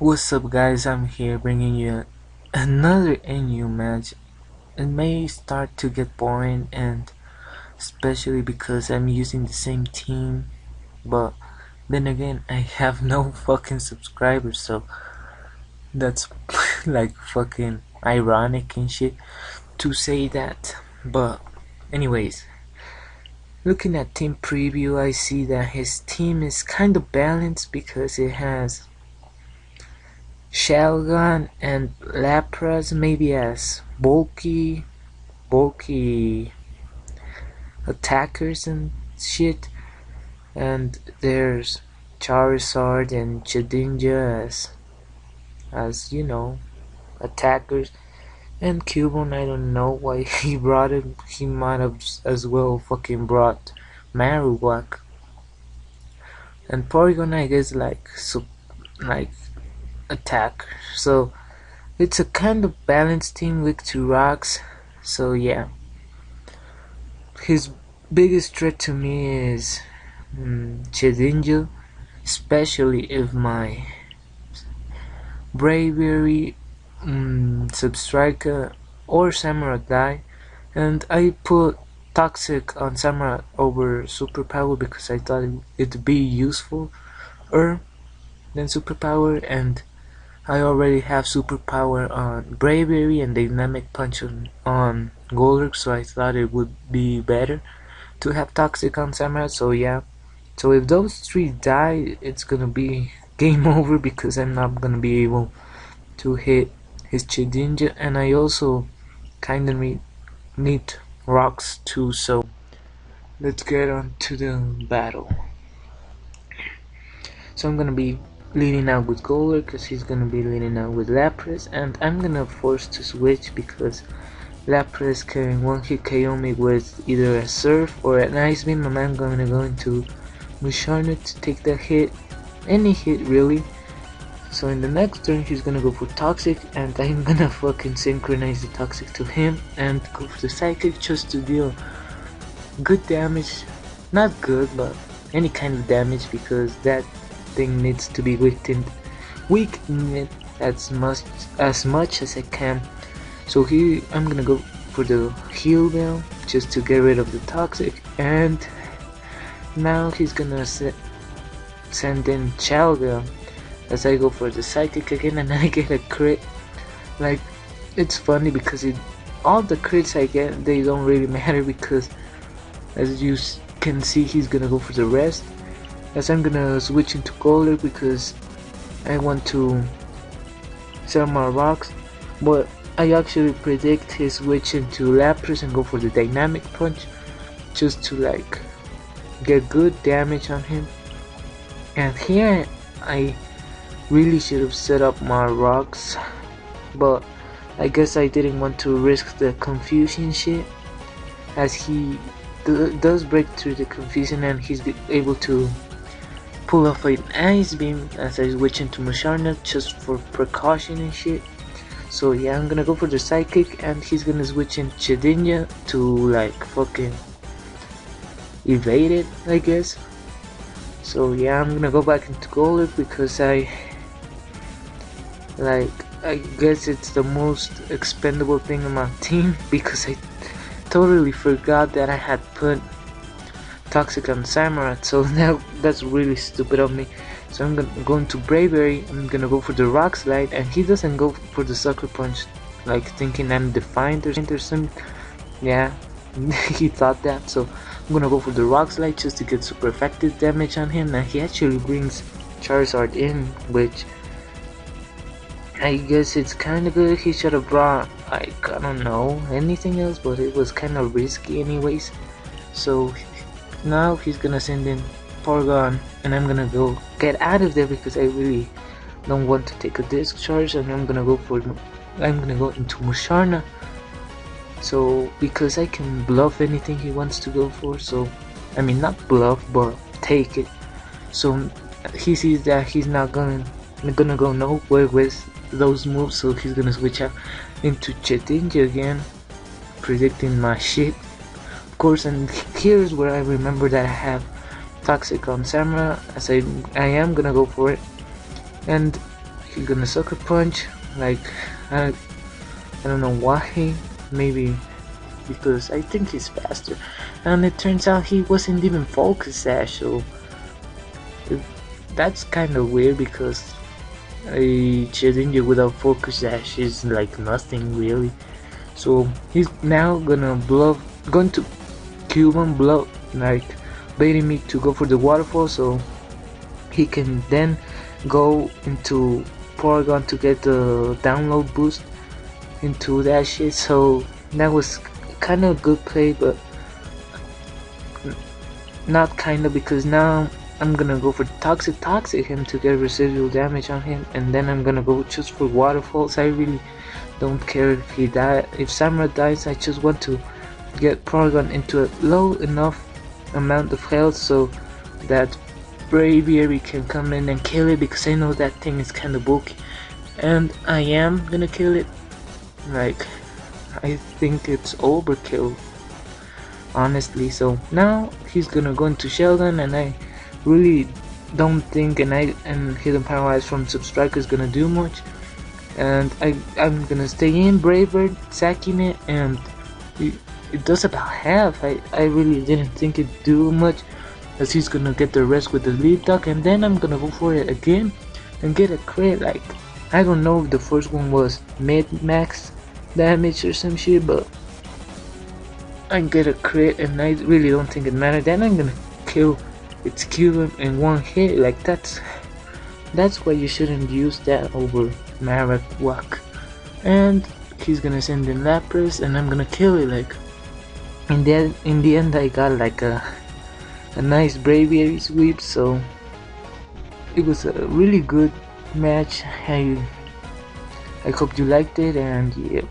What's up guys, I'm here bringing you another NU match. It may start to get boring, and especially because I'm using the same team, but then again I have no fucking subscribers, so that's like fucking ironic and shit to say that. But anyways, looking at team preview, I see that his team is kind of balanced because it has Shelgon and Lapras maybe as bulky attackers and shit, and there's Charizard and Chedinja as you know, attackers, and Cubone, I don't know why he brought it. He might have as well fucking brought Marowak. And Porygon, I guess, like attack. So it's a kind of balanced team with two rocks. So yeah, his biggest threat to me is Chedinja, especially if my Braviary, Substriker or Samurott die, and I put Toxic on Samurott over Superpower because I thought it'd be useful than Superpower, and I already have Superpower on Bravery and Dynamic Punch on Golurk, so I thought it would be better to have Toxic on Samurott. So yeah, so if those three die, it's gonna be game over because I'm not gonna be able to hit his Chedinja, and I also kinda need rocks too. So let's get on to the battle. So I'm gonna be leading out with Golurk because he's gonna be leading out with Lapras, and I'm gonna force to switch because Lapras can one-hit KO me with either a Surf or an Ice Beam, and I'm gonna go into Musharna to take that hit, any hit really. So in the next turn he's gonna go for Toxic, and I'm gonna fucking synchronize the Toxic to him and go for the Psychic just to deal good damage. Not good, but any kind of damage, because that thing needs to be weakened as much as I can. So here I'm gonna go for the heal down just to get rid of the Toxic, and now he's gonna send in Chalga as I go for the Psychic again, and I get a crit. Like, it's funny because all the crits I get, they don't really matter because as you can see, he's gonna go for the rest, as I'm gonna switch into Golurk because I want to sell my rocks, but I actually predict his switch into Lapras and go for the Dynamic Punch just to like get good damage on him. And here I really should have set up my rocks, but I guess I didn't want to risk the confusion shit, as he does break through the confusion and he's able to pull off an Ice Beam as I switch into Musharna just for precaution and shit. So yeah, I'm gonna go for the Psychic, and he's gonna switch in Chedinja to like fucking evade it, I guess. So yeah, I'm gonna go back into Golurk because I guess it's the most expendable thing on my team, because I totally forgot that I had put Toxic on Samurott, so now that's really stupid of me. So I'm gonna go into Bravery, I'm gonna go for the Rock Slide, and he doesn't go for the Sucker Punch, like thinking I'm Defiant or something. Yeah, he thought that, so I'm gonna go for the Rock Slide just to get super effective damage on him, and he actually brings Charizard in, which I guess it's kinda good. He should have brought, like, I don't know, anything else, but it was kinda risky anyways. So now he's gonna send in Porygon, and I'm gonna go get out of there because I really don't want to take a disc charge, and I'm gonna go into Musharna. So because I can bluff anything he wants to go for, so I mean not bluff but take it. So he sees that he's not gonna go nowhere with those moves, so he's gonna switch out into Chedinja again, predicting my shit, of course. And here's where I remember that I have Toxic on Samurott, as I am gonna go for it, and he's gonna sucker punch. Like I, I don't know why. Maybe because I think he's faster, and it turns out he wasn't even focus sash. So that's kind of weird because a Shedinja without focus dash is like nothing really. So he's now going to Cuban blow, like baiting me to go for the waterfall, so he can then go into Porygon to get the download boost into that shit. So that was kind of a good play, but not kinda, because now I'm gonna go for toxic him to get residual damage on him, and then I'm gonna go just for waterfalls. I really don't care if he die, if Samurai dies. I just want to get Porygon into a low enough amount of health so that Braviary can come in and kill it, because I know that thing is kinda bulky, and I am gonna kill it. Like, I think it's overkill, honestly. So now he's gonna go into Sheldon, and I really don't think and Hidden Paralyze from Substrike is gonna do much, and I'm gonna stay in Braver sacking it, and it does about half. I really didn't think it'd do much, as he's gonna get the rest with the lead duck, and then I'm gonna go for it again and get a crit. Like, I don't know if the first one was mid-max damage or some shit, but I get a crit, and I really don't think it mattered. Then I'm gonna kill him in one hit. Like, that's why you shouldn't use that over Marowak. And he's gonna send in Lapras, and I'm gonna kill it. Like, in the end I got like a nice Braviary sweep, so it was a really good match. I hope you liked it, and yeah.